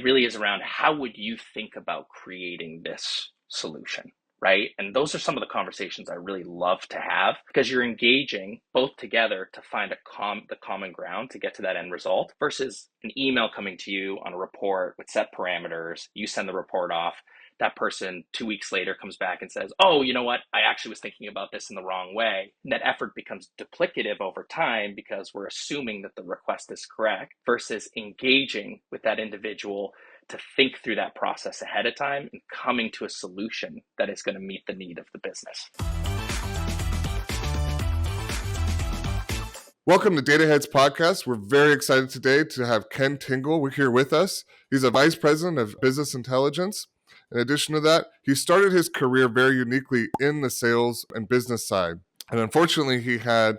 really is around how would you think about creating this solution, right? And those are some of the conversations I really love to have because you're engaging both together to find the common ground to get to that end result versus an email coming to you on a report with set parameters. You send the report off. That person 2 weeks later comes back and says, oh, you know what? I actually was thinking about this in the wrong way. And that effort becomes duplicative over time because we're assuming that the request is correct versus engaging with that individual to think through that process ahead of time and coming to a solution that is going to meet the need of the business. Welcome to Data Heads Podcast. We're very excited today to have Ken Tingle here with us. He's a vice president of business intelligence. In addition to that, he started his career very uniquely in the sales and business side. And unfortunately, he had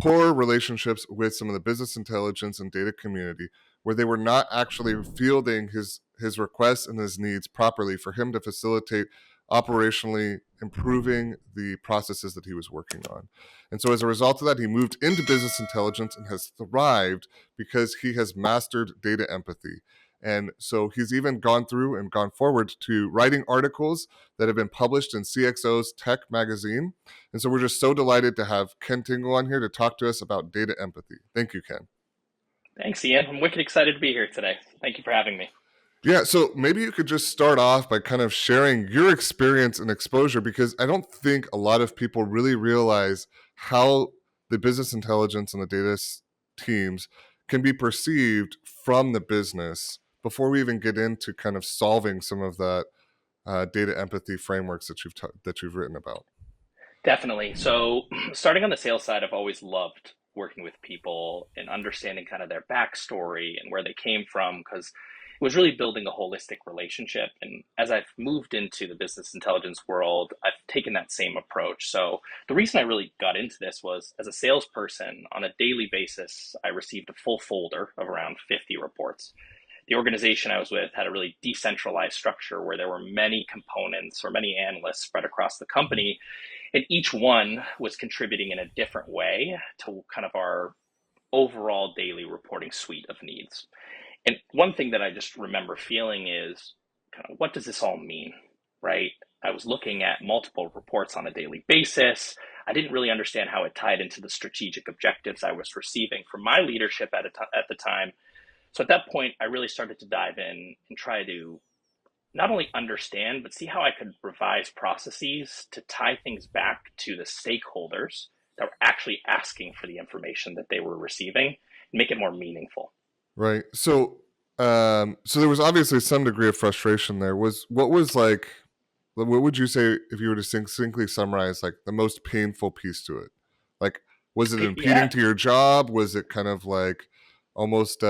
poor relationships with some of the business intelligence and data community where they were not actually fielding his requests and his needs properly for him to facilitate operationally improving the processes that he was working on. And so as a result of that, he moved into business intelligence and has thrived because he has mastered data empathy. And so he's even gone through and gone forward to writing articles that have been published in CXO's Tech magazine. And so we're just so delighted to have Ken Tingle on here to talk to us about data empathy. Thank you, Ken. Thanks, Ian. I'm wicked excited to be here today. Thank you for having me. Yeah, so maybe you could just start off by kind of sharing your experience and exposure, because I don't think a lot of people really realize how the business intelligence and the data teams can be perceived from the business before we even get into kind of solving some of that data empathy frameworks that you've written about. Definitely. So starting on the sales side, I've always loved working with people and understanding kind of their backstory and where they came from, because it was really building a holistic relationship. And as I've moved into the business intelligence world, I've taken that same approach. So the reason I really got into this was as a salesperson on a daily basis, I received a full folder of around 50 reports. The organization I was with had a really decentralized structure where there were many components or many analysts spread across the company, and each one was contributing in a different way to kind of our overall daily reporting suite of needs. And one thing that I just remember feeling is kind of, what does this all mean, right? I was looking at multiple reports on a daily basis. I didn't really understand how it tied into the strategic objectives I was receiving from my leadership at the time. So at that point, I really started to dive in and try to not only understand, but see how I could revise processes to tie things back to the stakeholders that were actually asking for the information that they were receiving and make it more meaningful. Right. So there was obviously some degree of frustration there. What would you say if you were to succinctly summarize like the most painful piece to it? Like, was it impeding to your job? Was it kind of like almost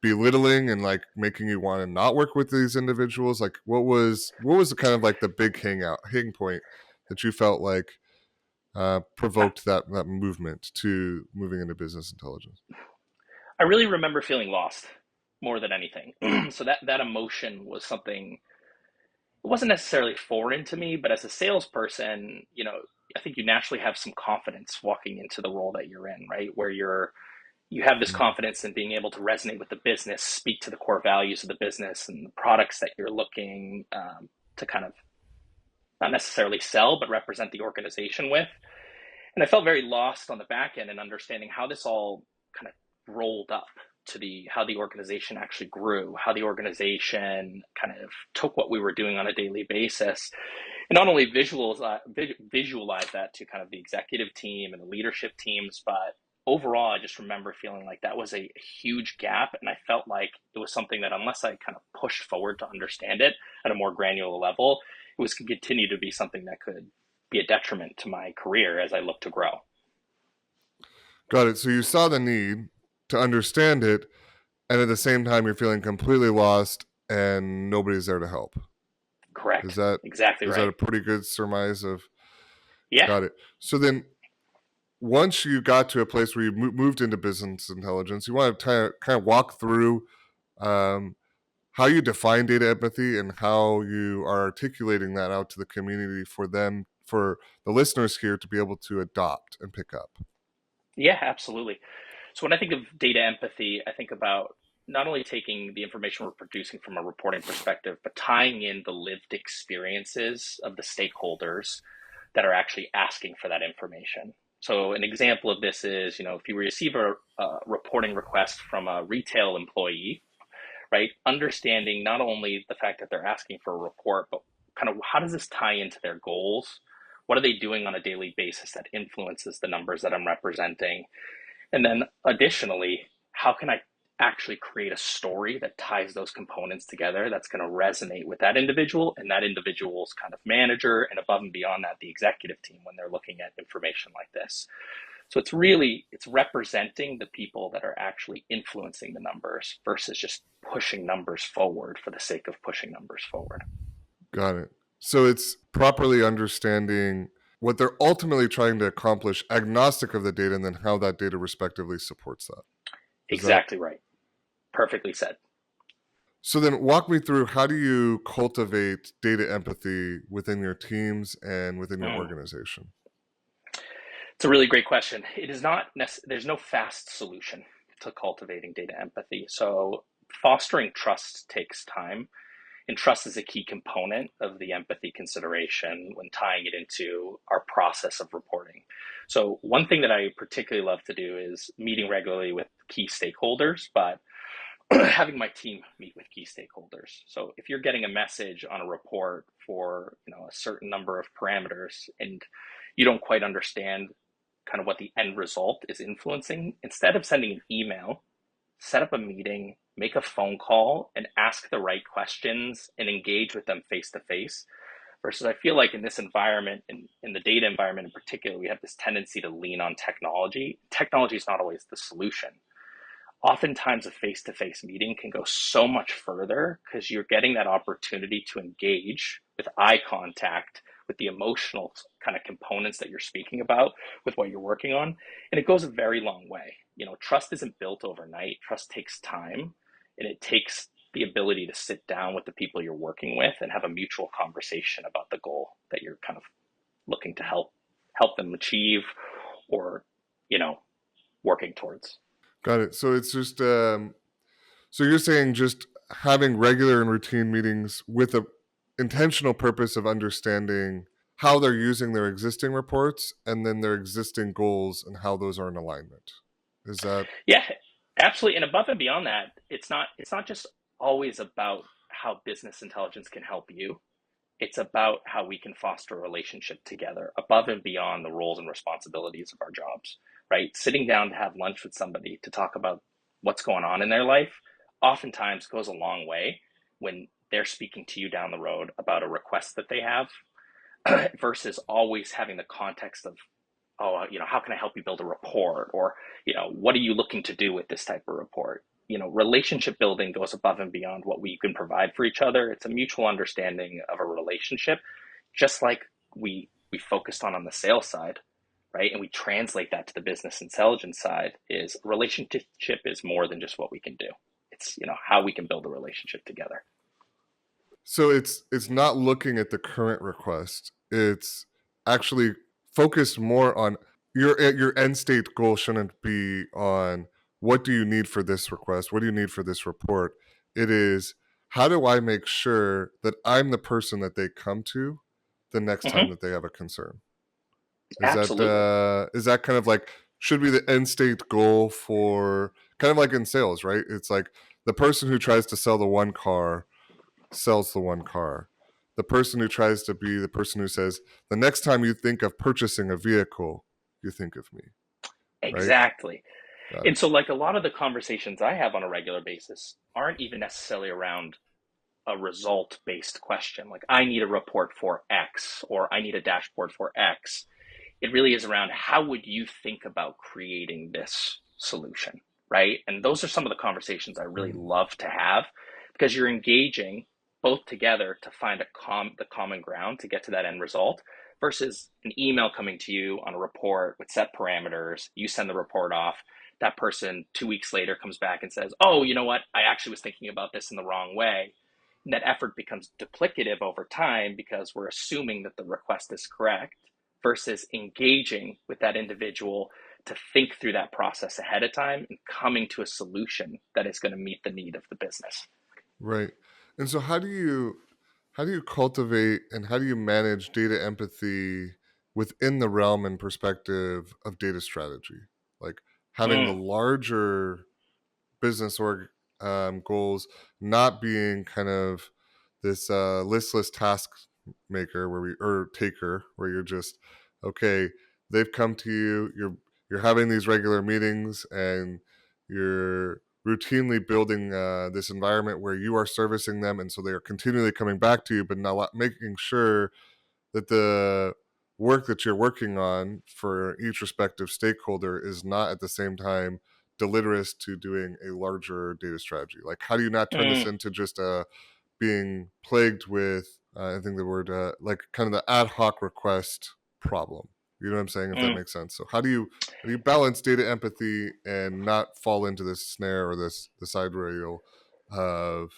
belittling and like making you want to not work with these individuals? Like, what was kind of like the big hang point that you felt like provoked that movement to moving into business intelligence? I really remember feeling lost more than anything. So that emotion was something, it wasn't necessarily foreign to me, but as a salesperson, I think you naturally have some confidence walking into the role that you're in, right? Where you have this confidence in being able to resonate with the business, speak to the core values of the business and the products that you're looking to kind of not necessarily sell, but represent the organization with. And I felt very lost on the back end and understanding how this all kind of rolled up to how the organization actually grew, how the organization kind of took what we were doing on a daily basis, and not only visualize that to kind of the executive team and the leadership teams, but overall, I just remember feeling like that was a huge gap. And I felt like it was something that unless I kind of pushed forward to understand it at a more granular level, it was going to continue to be something that could be a detriment to my career as I look to grow. Got it. So you saw the need to understand it, and at the same time, you're feeling completely lost and nobody's there to help. Correct. Is that exactly right? Is that a pretty good surmise of? Yeah. Got it. So then, once you got to a place where you moved into business intelligence, you want to kind of walk through how you define data empathy and how you are articulating that out to the community for the listeners here to be able to adopt and pick up. Yeah, absolutely. So when I think of data empathy, I think about not only taking the information we're producing from a reporting perspective, but tying in the lived experiences of the stakeholders that are actually asking for that information. So an example of this is, if you receive a reporting request from a retail employee, right? Understanding not only the fact that they're asking for a report, but kind of how does this tie into their goals? What are they doing on a daily basis that influences the numbers that I'm representing? And then additionally, how can I actually create a story that ties those components together that's going to resonate with that individual and that individual's kind of manager, and above and beyond that, the executive team when they're looking at information like this. So it's representing the people that are actually influencing the numbers versus just pushing numbers forward for the sake of pushing numbers forward. Got it. So it's properly understanding what they're ultimately trying to accomplish, agnostic of the data, and then how that data respectively supports that. Is that Exactly right. Perfectly said. so? Then walk me through, how do you cultivate data empathy within your teams and within your Mm. organization? It's a really great question. It is not there's no fast solution to cultivating data empathy. So fostering trust takes time, and trust is a key component of the empathy consideration when tying it into our process of reporting. So one thing that I particularly love to do is meeting regularly with key stakeholders, but having my team meet with key stakeholders. So if you're getting a message on a report for a certain number of parameters and you don't quite understand kind of what the end result is influencing, instead of sending an email, set up a meeting, make a phone call, and ask the right questions and engage with them face to face. Versus, I feel like in this environment, in the data environment in particular, we have this tendency to lean on technology. Technology is not always the solution. Oftentimes, a face to face meeting can go so much further because you're getting that opportunity to engage with eye contact, with the emotional kind of components that you're speaking about, with what you're working on. And it goes a very long way. Trust isn't built overnight, trust takes time, and it takes the ability to sit down with the people you're working with and have a mutual conversation about the goal that you're kind of looking to help them achieve, or working towards. Got it. So it's just so you're saying just having regular and routine meetings with a intentional purpose of understanding how they're using their existing reports and then their existing goals and how those are in alignment. Is that Yeah, absolutely. And above and beyond that, it's not just always about how business intelligence can help you. It's about how we can foster a relationship together above and beyond the roles and responsibilities of our jobs, right? Sitting down to have lunch with somebody to talk about what's going on in their life oftentimes goes a long way when they're speaking to you down the road about a request that they have versus always having the context of, oh, how can I help you build a report? Or, what are you looking to do with this type of report? Relationship building goes above and beyond what we can provide for each other. It's a mutual understanding of a relationship, just like we focused on the sales side, right? And we translate that to the business intelligence side. Is relationship is more than just what we can do. It's how we can build a relationship together. so? It's not looking at the current request. It's actually focused more on your end state goal shouldn't be on what do you need for this request, what do you need for this report. It is, how do I make sure that I'm the person that they come to the next time Hmm. that they have a concern. Absolutely. Is that kind of like, should be the end state goal for, kind of like in sales, right? It's like the person who tries to sell the one car sells the one car. The person who tries to be the person who says, the next time you think of purchasing a vehicle, you think of me, right? Exactly. Got it. And so, like, a lot of the conversations I have on a regular basis aren't even necessarily around a result based question. Like, I need a report for X or I need a dashboard for X. It really is around how would you think about creating this solution, right? And those are some of the conversations I really Mm. love to have because you're engaging both together to find the common ground to get to that end result versus an email coming to you on a report with set parameters. You send the report off. That person 2 weeks later comes back and says, oh, you know what? I actually was thinking about this in the wrong way. And that effort becomes duplicative over time because we're assuming that the request is correct versus engaging with that individual to think through that process ahead of time and coming to a solution that is going to meet the need of the business. Right. And so how do you cultivate and how do you manage data empathy within the realm and perspective of data strategy? Like having the Mm, larger business goals not being kind of this listless task maker where we or taker where you're just okay, they've come to you, you're having these regular meetings and you're routinely building this environment where you are servicing them, and so they are continually coming back to you, but not making sure that the work that you're working on for each respective stakeholder is not at the same time deliverous to doing a larger data strategy. Like, how do you not turn this mm, into just being plagued with, I think the word, like kind of the ad hoc request problem? You know what I'm saying? If that mm. makes sense. So how do you balance data empathy and not fall into this snare or the side rail of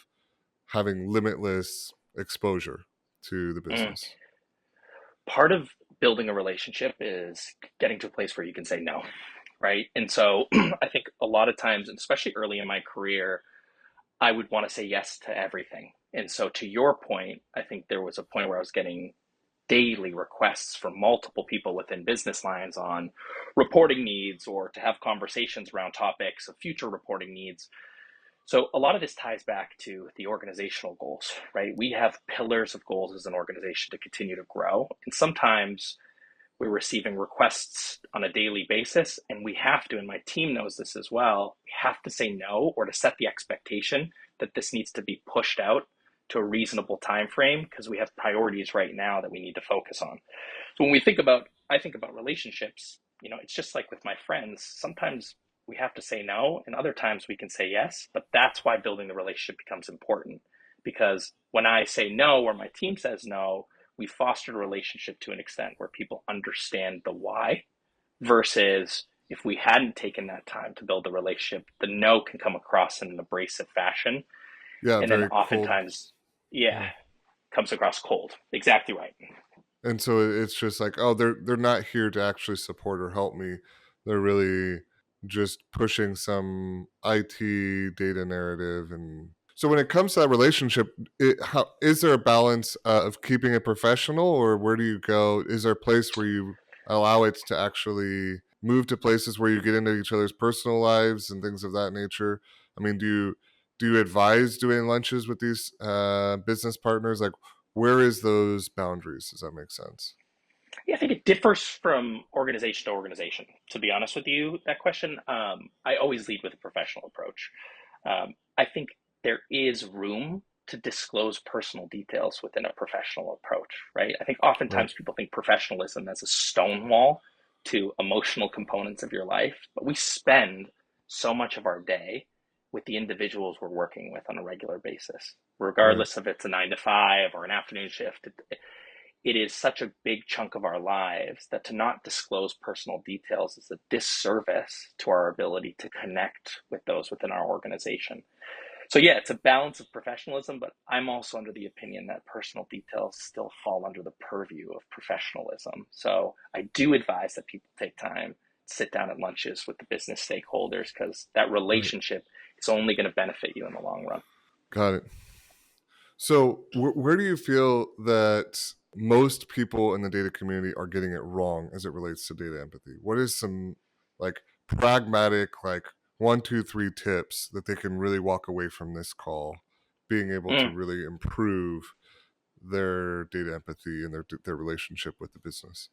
having limitless exposure to the Mm. business? Part of building a relationship is getting to a place where you can say no, right? And so I think a lot of times, and especially early in my career, I would want to say yes to everything. And so to your point, I think there was a point where I was getting daily requests from multiple people within business lines on reporting needs or to have conversations around topics of future reporting needs. So a lot of this ties back to the organizational goals, right? We have pillars of goals as an organization to continue to grow. And sometimes we're receiving requests on a daily basis, and we have to, and my team knows this as well, we have to say no or to set the expectation that this needs to be pushed out to a reasonable time frame because we have priorities right now that we need to focus on. So when we think about, I think about relationships, it's just like with my friends. Sometimes we have to say no, and other times we can say yes. But that's why building the relationship becomes important. Because when I say no, or my team says no, we fostered a relationship to an extent where people understand the why, versus if we hadn't taken that time to build the relationship, the no can come across in an abrasive fashion. Yeah, And then very cold. oftentimes, yeah, Yeah. comes across cold. Exactly right. And so it's just like, oh, they're not here to actually support or help me. They're really just pushing some IT data narrative. And so when it comes to that relationship, how is there a balance of keeping it professional, or where do you go? Is there a place where you allow it to actually move to places where you get into each other's personal lives and things of that nature? I mean, do you advise doing lunches with these business partners? Like, where is those boundaries? Does that make sense? Yeah, I think it differs from organization to organization. To be honest with you, that question, I always lead with a professional approach. I think there is room to disclose personal details within a professional approach, right? I think Right. oftentimes people think professionalism as a stonewall to emotional components of your life, but we spend so much of our day with the individuals we're working with on a regular basis, Right. regardless if it's a 9 to 5 or an afternoon shift. It is such a big chunk of our lives that to not disclose personal details is a disservice to our ability to connect with those within our organization. So yeah, it's a balance of professionalism, but I'm also under the opinion that personal details still fall under the purview of professionalism. So I do advise that people take time, sit down at lunches with the business stakeholders, because that Right. relationship is only going to benefit you in the long run. Got it. So, where do you feel that most people in the data community are getting it wrong as it relates to data empathy? What is some like pragmatic, like 1, 2, 3 tips that they can really walk away from this call, being able to Mm, really improve their data empathy and their relationship with the business?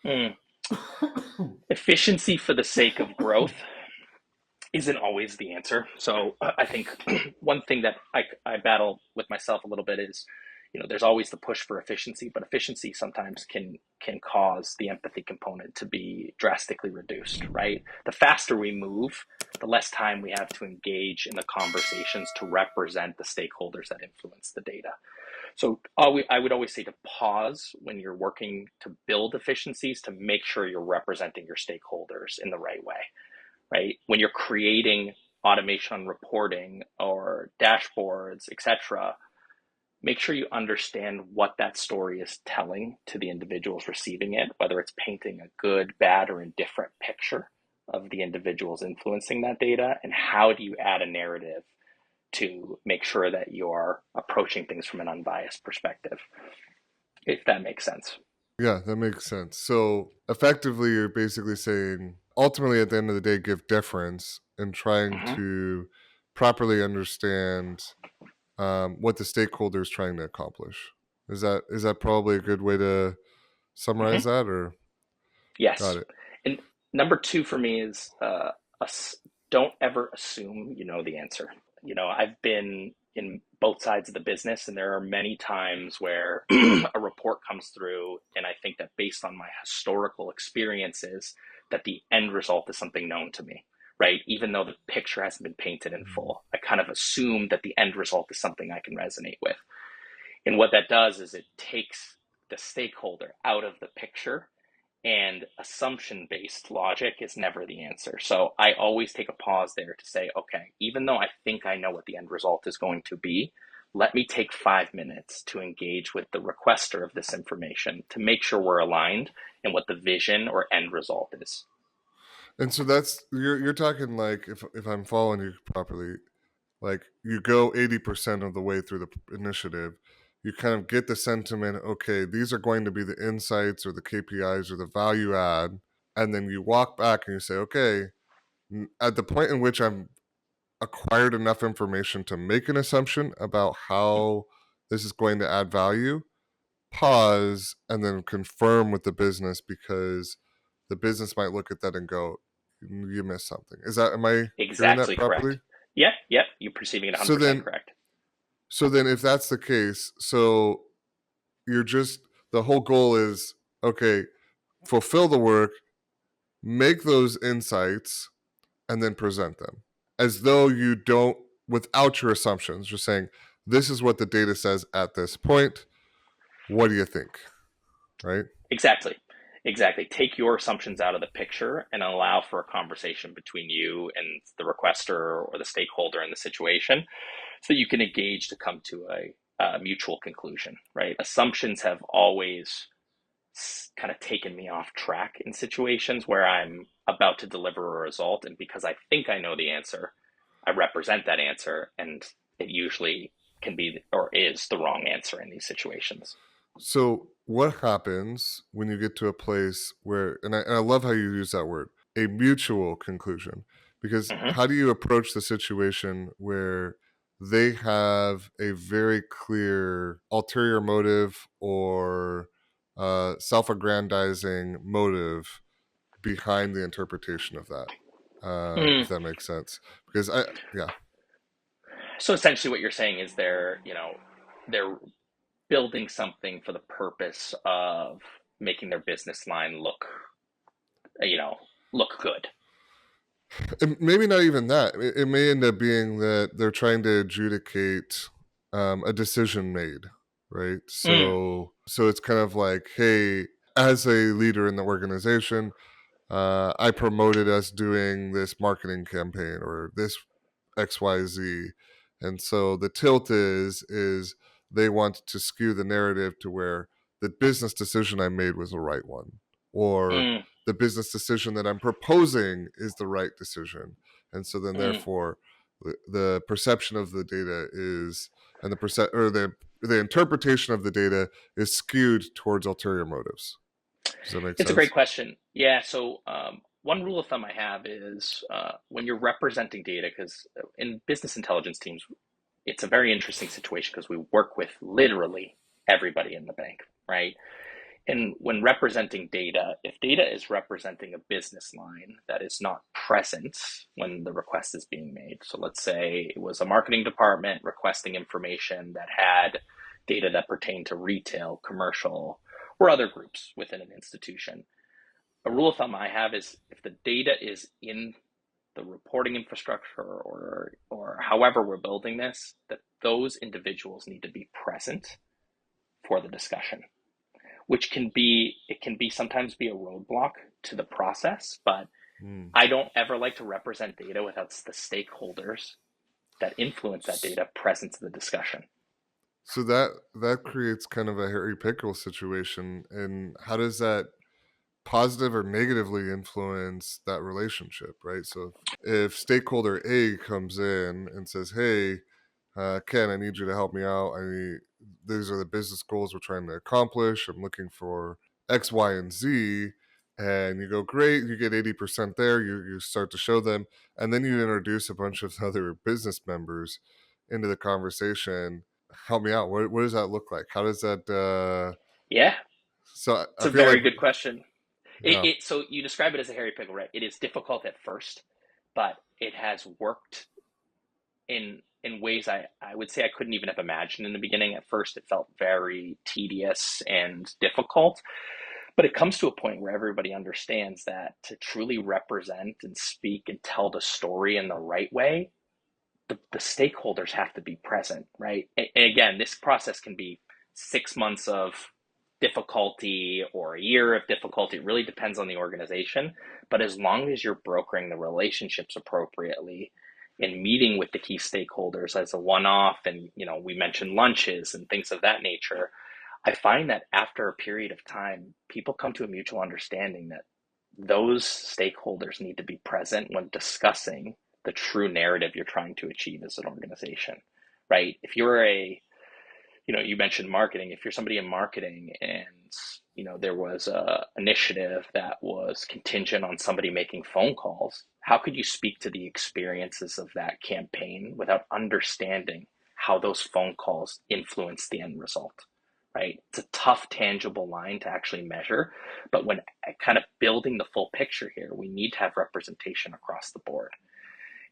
mm. Efficiency for the sake of growth isn't always the answer. So I think one thing that I battle with myself a little bit is, there's always the push for efficiency, but efficiency sometimes can cause the empathy component to be drastically reduced, right? The faster we move, the less time we have to engage in the conversations to represent the stakeholders that influence the data. So I would always say to pause when you're working to build efficiencies to make sure you're representing your stakeholders in the right way, right? When you're creating automation on reporting or dashboards, etc., make sure you understand what that story is telling to the individuals receiving it, whether it's painting a good, bad, or indifferent picture of the individuals influencing that data, and how do you add a narrative to make sure that you're approaching things from an unbiased perspective, if that makes sense. Yeah, that makes sense. So effectively, you're basically saying ultimately at the end of the day, give deference and trying Mm-hmm. to properly understand what the stakeholder is trying to accomplish. Is that probably a good way to summarize Mm-hmm. that? Or got Yes. it? And number two for me is don't ever assume you know the answer. I've been in both sides of the business, and there are many times where a report comes through, and I think that based on my historical experiences, that the end result is something known to me, right? Even though the picture hasn't been painted in full, I kind of assume that the end result is something I can resonate with. And what that does is it takes the stakeholder out of the picture, and assumption based logic is never the answer. So I always take a pause there to say, okay, even though I think I know what the end result is going to be, let me take 5 minutes to engage with the requester of this information to make sure we're aligned and what the vision or end result is. And so that's you're talking like if I'm following you properly, like you go 80% of the way through the initiative, you kind of get the sentiment, okay, these are going to be the insights or the KPIs or the value add, and then you walk back and you say, okay, at the point in which I'm acquired enough information to make an assumption about how this is going to add value, pause and then confirm with the business, because the business might look at that and go, you missed something. Am I hearing that Exactly properly? correct. Yep, yep, you're perceiving it So 100% then correct. if that's the case, so you're just the whole goal is, okay, fulfill the work, make those insights, and then present them as though you don't, without your assumptions, just saying, this is what the data says at this point. What do you think? Right? Exactly. Exactly. Take your assumptions out of the picture and allow for a conversation between you and the requester or the stakeholder in the situation so you can engage to come to a mutual conclusion, right? Assumptions have always kind of taken me off track in situations where I'm about to deliver a result. And because I think I know the answer, I represent that answer. And it usually can be or is the wrong answer in these situations. So, what happens when you get to a place where, and I love how you use that word, a mutual conclusion? Because Mm-hmm. how do you approach the situation where they have a very clear ulterior motive or self aggrandizing motive behind the interpretation of that? If Mm. that makes sense. Because yeah. So essentially, what you're saying is they're building something for the purpose of making their business line you know, look good. And maybe not even that. It may end up being that they're trying to adjudicate a decision made, right? Mm, So it's kind of like, hey, as a leader in the organization, I promoted us doing this marketing campaign or this XYZ. And so the tilt is they want to skew the narrative to where the business decision I made was the right one, or mm, the business decision that I'm proposing is the right decision. And so then mm. therefore the perception of the data is, and the interpretation of the data is skewed towards ulterior motives. Does that make It's a great sense? question. Yeah. So, one rule of thumb I have is when you're representing data, because in business intelligence teams, it's a very interesting situation because we work with literally everybody in the bank, right? And when representing data, if data is representing a business line that is not present when the request is being made, so let's say it was a marketing department requesting information that had data that pertained to retail, commercial, or other groups within an institution. A rule of thumb I have is if the data is in the reporting infrastructure or however we're building this, that those individuals need to be present for the discussion, which can be sometimes be a roadblock to the process. But Mm. I don't ever like to represent data without the stakeholders that influence that data present to the discussion. So that creates kind of a hairy pickle situation. And how does that positive or negatively influence that relationship, right? So if stakeholder A comes in and says, "Hey, Ken, I need you to help me out. These are the business goals we're trying to accomplish. I'm looking for X, Y, and Z." And you go, "Great, you get 80% there." You start to show them, and then you introduce a bunch of other business members into the conversation. Help me out. What does that look like? How does that? Yeah, So it's I a feel like, very good question. yeah, So you describe it as a hairy pickle, right? It is difficult at first, but it has worked in ways I would say I couldn't even have imagined in the beginning. At first, it felt very tedious and difficult, but it comes to a point where everybody understands that to truly represent and speak and tell the story in the right way, the stakeholders have to be present, right? And again, this process can be 6 months of difficulty or a year of difficulty. It really depends on the organization. But as long as you're brokering the relationships appropriately and meeting with the key stakeholders as a one-off, and we mentioned lunches and things of that nature, I find that after a period of time, people come to a mutual understanding that those stakeholders need to be present when discussing the true narrative you're trying to achieve as an organization, right? If you're you mentioned marketing. If you're somebody in marketing and there was a initiative that was contingent on somebody making phone calls, how could you speak to the experiences of that campaign without understanding how those phone calls influence the end result? Right? It's a tough, tangible line to actually measure, but when kind of building the full picture here, we need to have representation across the board.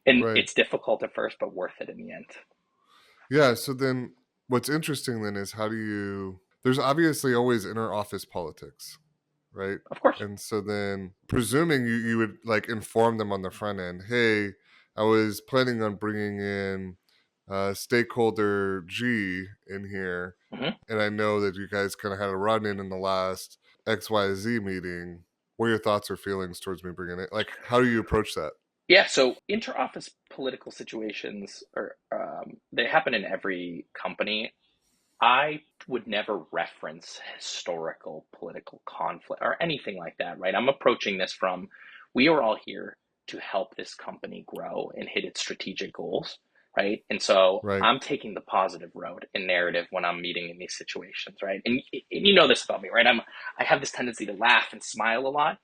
And right. it's difficult at first, but worth it in the end. Yeah. So then what's interesting then is how do you, there's obviously always inner office politics, right? Of course. And so then presuming you would like inform them on the front end, "Hey, I was planning on bringing in stakeholder G in here. Hmm. And I know that you guys kind of had a run in the last XYZ meeting. What are your thoughts or feelings towards me bringing it? Like, how do you approach that?" Yeah, so inter-office political situations are they happen in every company. I would never reference historical political conflict or anything like that, right? I'm approaching this from we are all here to help this company grow and hit its strategic goals, right? And so Right. I'm taking the positive road and narrative when I'm meeting in these situations, right? And you know this about me, right? I have this tendency to laugh and smile a lot,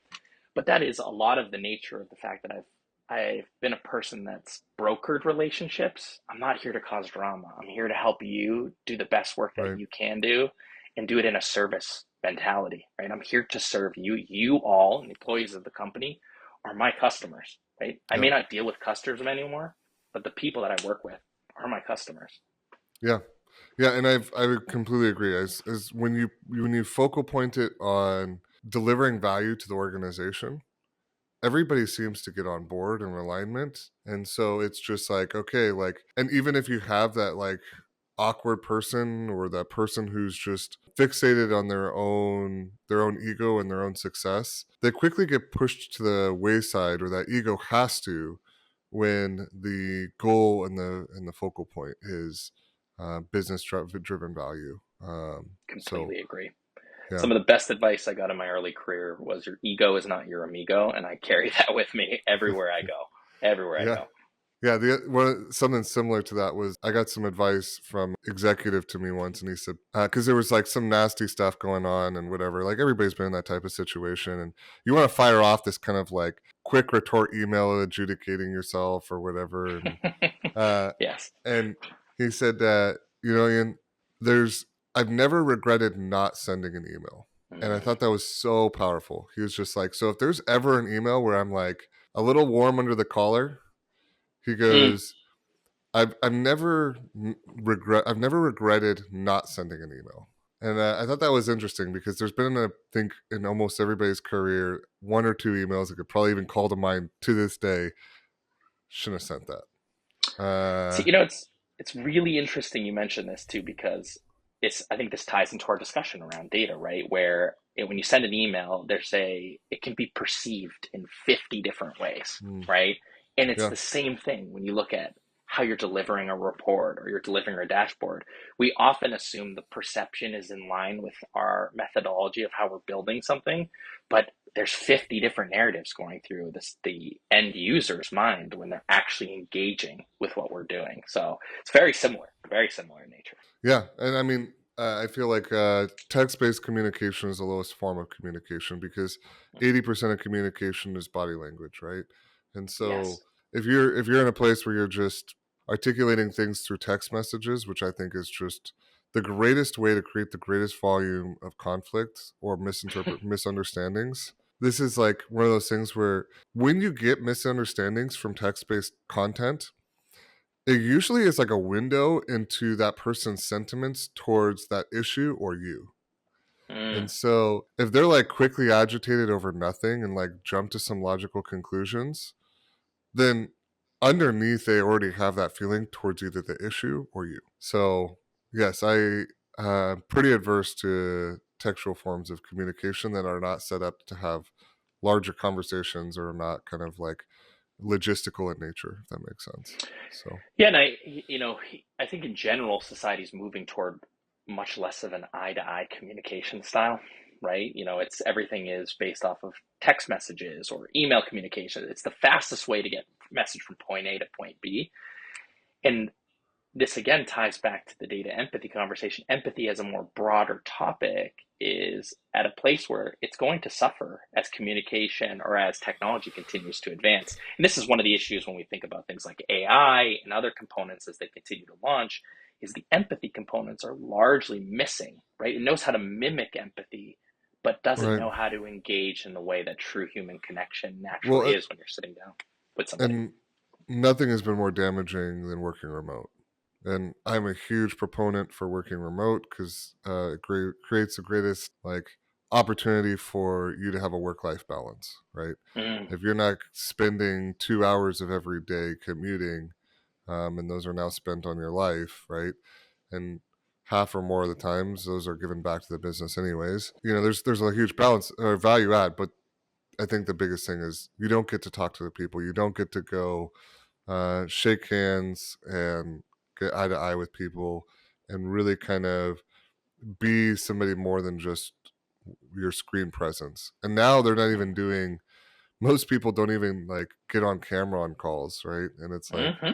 but that is a lot of the nature of the fact that I've been a person that's brokered relationships. I'm not here to cause drama. I'm here to help you do the best work that Right. you can do and do it in a service mentality, right? I'm here to serve you. You all, employees of the company, are my customers, right? I may Yep. not deal with customers anymore, but the people that I work with are my customers. Yeah. Yeah. And I would completely agree. As when you focal point it on delivering value to the organization, everybody seems to get on board and alignment. And so it's just like, okay, like, and even if you have that like awkward person or that person who's just fixated on their own ego and their own success, they quickly get pushed to the wayside, or that ego has to, when the goal and the focal point is business driven value. So Completely agree. yeah. Some of the best advice I got in my early career was your ego is not your amigo, and I carry that with me everywhere I go. Everywhere I Yeah. go. Yeah, something similar to that was I got some advice from executive to me once, and he said because there was like some nasty stuff going on and whatever. Like everybody's been in that type of situation, and you want to fire off this kind of like quick retort email adjudicating yourself or whatever, uh, Yes. and he said that Ian, there's I've never regretted not sending an email, and I Mm, thought that was so powerful. He was just like, so if there's ever an email where I'm like a little warm under the collar, he mm. goes, I've never regretted not sending an email. And I thought that was interesting because there's been, I think, in almost everybody's career, one or two emails that could probably even call to mind to this day. Shouldn't have sent that. See, it's really interesting you mentioned this too because it's I think this ties into our discussion around data, right? Where when you send an email, it can be perceived in 50 different ways, mm, right? And it's yeah, the same thing when you look at how you're delivering a report or you're delivering a dashboard, we often assume the perception is in line with our methodology of how we're building something, but there's 50 different narratives going through the end user's mind when they're actually engaging with what we're doing. So it's very similar in nature. Yeah, and I mean, I feel like text-based communication is the lowest form of communication because 80% of communication is body language, right? And so Yes. if you're in a place where you're just articulating things through text messages, which I think is just the greatest way to create the greatest volume of conflict or misunderstandings. This is like one of those things where when you get misunderstandings from text-based content, it usually is like a window into that person's sentiments towards that issue or you. And Mm, so if they're like quickly agitated over nothing and like jump to some logical conclusions, then underneath they already have that feeling towards either the issue or you. So yes, I pretty adverse to textual forms of communication that are not set up to have larger conversations or not kind of like logistical in nature, if that makes sense. So yeah, and I think in general, society's moving toward much less of an eye-to-eye communication style, right? It's everything is based off of text messages or email communication. It's the fastest way to get message from point A to point B. And this again ties back to the data empathy conversation. Empathy as a more broader topic is at a place where it's going to suffer as communication or as technology continues to advance. And this is one of the issues when we think about things like AI and other components as they continue to launch, is the empathy components are largely missing, right? It knows how to mimic empathy, but doesn't right. know how to engage in the way that true human connection Well, naturally is when you're sitting down with somebody. and nothing has been more damaging than working remote. And I'm a huge proponent for working remote because it creates the greatest like opportunity for you to have a work-life balance, right? Mm, If you're not spending 2 hours of every day commuting, and those are now spent on your life, right? And half or more of the times, those are given back to the business, anyways. There's a huge balance or value add, but I think the biggest thing is you don't get to talk to the people. You don't get to go shake hands and get eye to eye with people and really kind of be somebody more than just your screen presence. And now they're not even doing, most people don't even like get on camera on calls, right? And it's like, mm-hmm.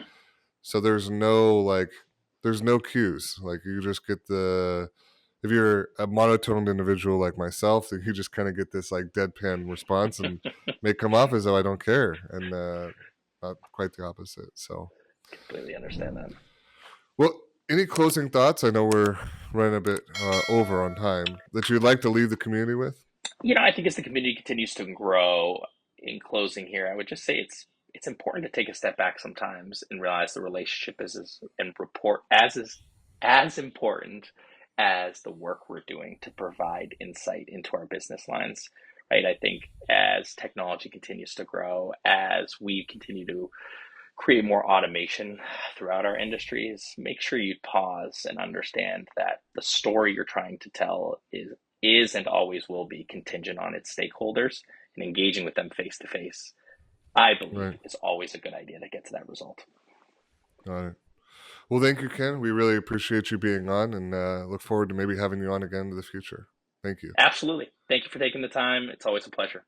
so there's no cues. Like you just get if you're a monotoned individual like myself, then you just kind of get this like deadpan response and may come off as though I don't care. And not quite the opposite. So, Completely understand that. well, any closing thoughts? I know we're running a bit over on time that you'd like to leave the community with. I think as the community continues to grow, in closing here, I would just say it's important to take a step back sometimes and realize the relationship and report as important as the work we're doing to provide insight into our business lines. Right. I think as technology continues to grow, as we continue to create more automation throughout our industries, make sure you pause and understand that the story you're trying to tell is and always will be contingent on its stakeholders, and engaging with them face to face, I believe, Right. is always a good idea to get to that result. Got it. Well, thank you, Ken. We really appreciate you being on and look forward to maybe having you on again in the future. Thank you. Absolutely. Thank you for taking the time. It's always a pleasure.